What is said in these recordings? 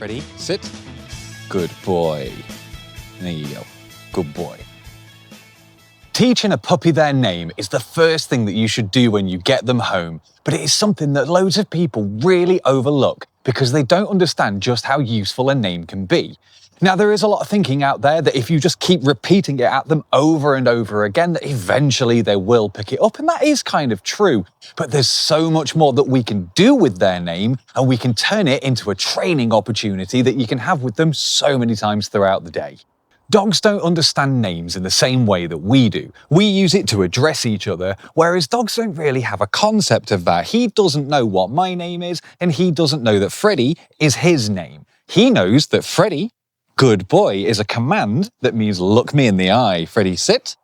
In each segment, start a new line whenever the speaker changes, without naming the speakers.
Ready, sit. Good boy. There you go. Good boy. Teaching a puppy their name is the first thing that you should do when you get them home, but it is something that loads of people really overlook because they don't understand just how useful a name can be. Now, there is a lot of thinking out there that if you just keep repeating it at them over and over again, that eventually they will pick it up, and that is kind of true. But there's so much more that we can do with their name, and we can turn it into a training opportunity that you can have with them so many times throughout the day. Dogs don't understand names in the same way that we do. We use it to address each other, whereas dogs don't really have a concept of that. He doesn't know what my name is, and he doesn't know that Freddie is his name. He knows that Freddie, good boy, is a command that means look me in the eye. Freddie, sit.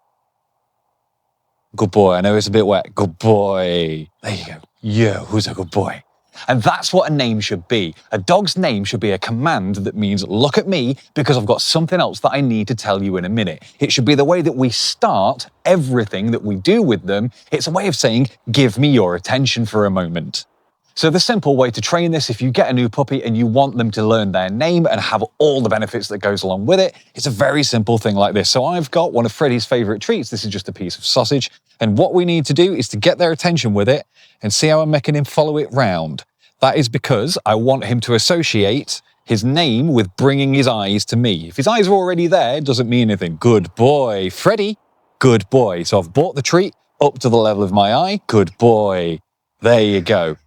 Good boy. I know it's a bit wet. Good boy. There you go. Yo, who's a good boy? And that's what a name should be. A dog's name should be a command that means look at me because I've got something else that I need to tell you in a minute. It should be the way that we start everything that we do with them. It's a way of saying, give me your attention for a moment. So the simple way to train this, if you get a new puppy and you want them to learn their name and have all the benefits that goes along with it, it's a very simple thing like this. So I've got one of Freddie's favorite treats. This is just a piece of sausage. And what we need to do is to get their attention with it and see how I'm making him follow it round. That is because I want him to associate his name with bringing his eyes to me. If his eyes are already there, it doesn't mean anything. Good boy. Freddie, good boy. So I've brought the treat up to the level of my eye. Good boy. There you go.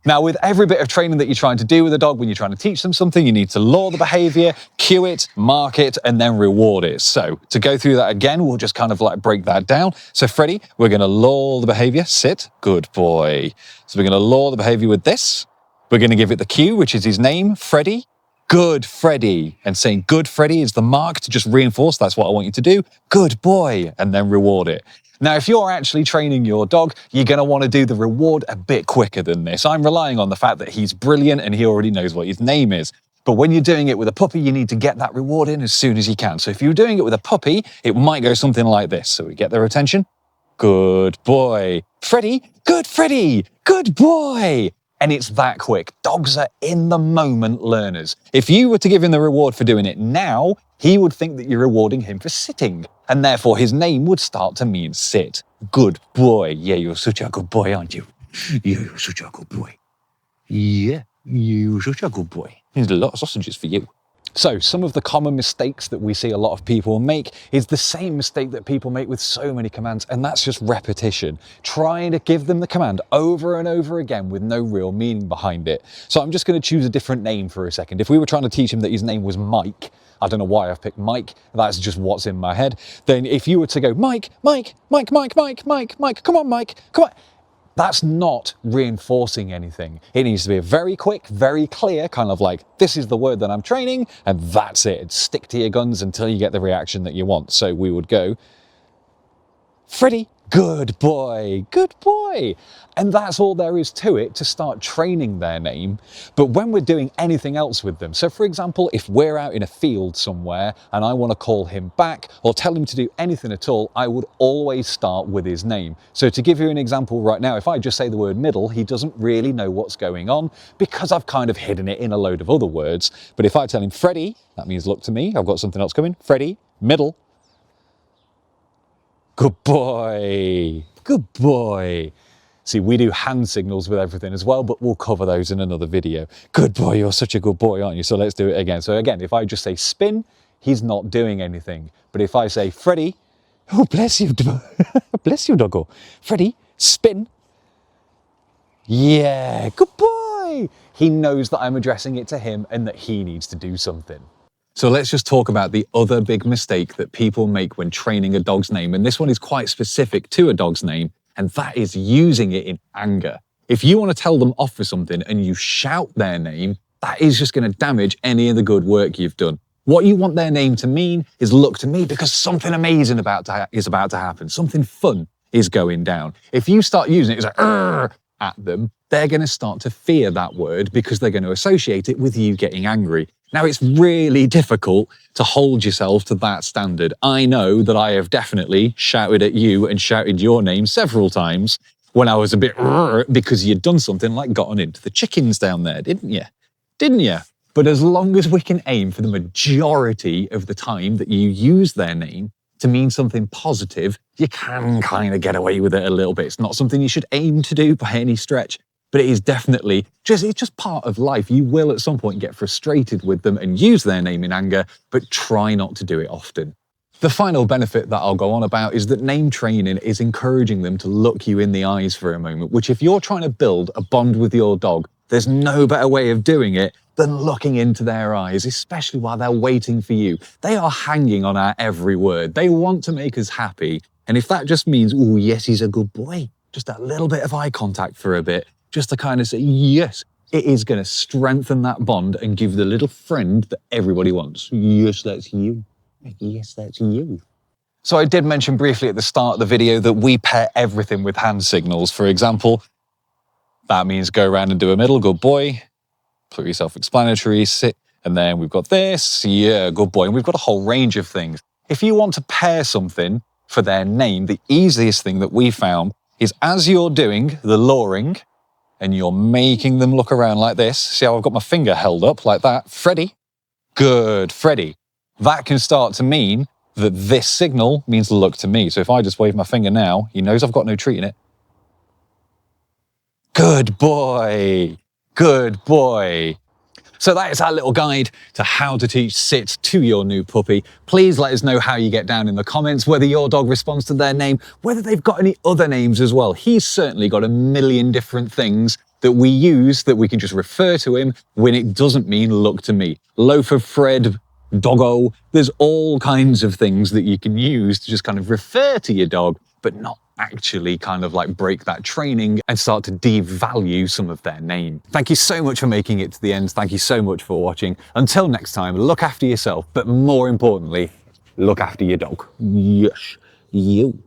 Now, with every bit of training that you're trying to do with a dog, when you're trying to teach them something, you need to lure the behavior, cue it, mark it, and then reward it. So to go through that again, we'll just kind of like break that down. So Freddie, we're going to lure the behavior. Sit. Good boy. So we're going to lure the behavior with this. We're going to give it the cue, which is his name, Freddie. Good Freddie. And saying good Freddie is the mark to just reinforce that's what I want you to do. Good boy. And then reward it. Now, if you're actually training your dog, you're going to want to do the reward a bit quicker than this. I'm relying on the fact that he's brilliant and he already knows what his name is. But when you're doing it with a puppy, you need to get that reward in as soon as you can. So if you're doing it with a puppy, it might go something like this. So we get their attention. Good boy. Freddie. Good Freddie. Good boy. And it's that quick. Dogs are in the moment learners. If you were to give him the reward for doing it now, he would think that you're rewarding him for sitting. And therefore his name would start to mean sit. Good boy. Yeah, you're such a good boy, aren't you? Yeah, you're such a good boy. Yeah, you're such a good boy. There's a lot of sausages for you. So some of the common mistakes that we see a lot of people make is the same mistake that people make with so many commands, and that's just repetition. Trying to give them the command over and over again with no real meaning behind it. So I'm just going to choose a different name for a second. If we were trying to teach him that his name was Mike, I don't know why I've picked Mike, that's just what's in my head. Then if you were to go, Mike, Mike, Mike, Mike, Mike, Mike, Mike, come on, Mike, come on. That's not reinforcing anything. It needs to be a very quick, very clear, kind of like, this is the word that I'm training, and that's it. And stick to your guns until you get the reaction that you want. So we would go, Freddie, good boy, good boy. And that's all there is to it to start training their name. But when we're doing anything else with them, so for example, if we're out in a field somewhere and I want to call him back or tell him to do anything at all, I would always start with his name. So to give you an example right now, if I just say the word middle, he doesn't really know what's going on because I've kind of hidden it in a load of other words. But if I tell him Freddie, that means look to me, I've got something else coming. Freddie, middle. Good boy, good boy. See, we do hand signals with everything as well, but we'll cover those in another video. Good boy, you're such a good boy, aren't you? So let's do it again. So again, if I just say spin, he's not doing anything. But if I say Freddie, oh, bless you, bless you, doggo. Freddie, spin. Yeah, good boy. He knows that I'm addressing it to him and that he needs to do something. So let's just talk about the other big mistake that people make when training a dog's name. And this one is quite specific to a dog's name, and that is using it in anger. If you want to tell them off for something and you shout their name, that is just going to damage any of the good work you've done. What you want their name to mean is look to me because something amazing is about to happen. Something fun is going down. If you start using it as at them, they're going to start to fear that word because they're going to associate it with you getting angry. Now, it's really difficult to hold yourself to that standard. I know that I have definitely shouted at you and shouted your name several times when I was a bit because you'd done something like gotten into the chickens down there, didn't you? Didn't you? But as long as we can aim for the majority of the time that you use their name to mean something positive, you can kind of get away with it a little bit. It's not something you should aim to do by any stretch, but it is definitely it's just part of life. You will at some point get frustrated with them and use their name in anger, but try not to do it often. The final benefit that I'll go on about is that name training is encouraging them to look you in the eyes for a moment, which if you're trying to build a bond with your dog, there's no better way of doing it than looking into their eyes, especially while they're waiting for you. They are hanging on our every word. They want to make us happy. And if that just means, oh, yes, he's a good boy, just that little bit of eye contact for a bit, just to kind of say, yes, it is going to strengthen that bond and give the little friend that everybody wants. Yes, that's you. Yes, that's you. So I did mention briefly at the start of the video that we pair everything with hand signals. For example, that means go around and do a middle, good boy. Pretty self-explanatory, sit, and then we've got this, yeah, good boy. And we've got a whole range of things. If you want to pair something for their name, the easiest thing that we found is as you're doing the luring and you're making them look around like this, see how I've got my finger held up like that? Freddy, good, Freddy. That can start to mean that this signal means look to me. So if I just wave my finger now, he knows I've got no treat in it. Good boy. Good boy. So that is our little guide to how to teach sit to your new puppy. Please let us know how you get down in the comments, whether your dog responds to their name, whether they've got any other names as well. He's certainly got a million different things that we use that we can just refer to him when it doesn't mean look to me. Loaf of Fred, doggo, there's all kinds of things that you can use to just kind of refer to your dog, but not actually kind of like break that training and start to devalue some of their name. Thank you so much for making it to the end. Thank you so much for watching. Until next time, look after yourself, but more importantly, look after your dog. Yes, you.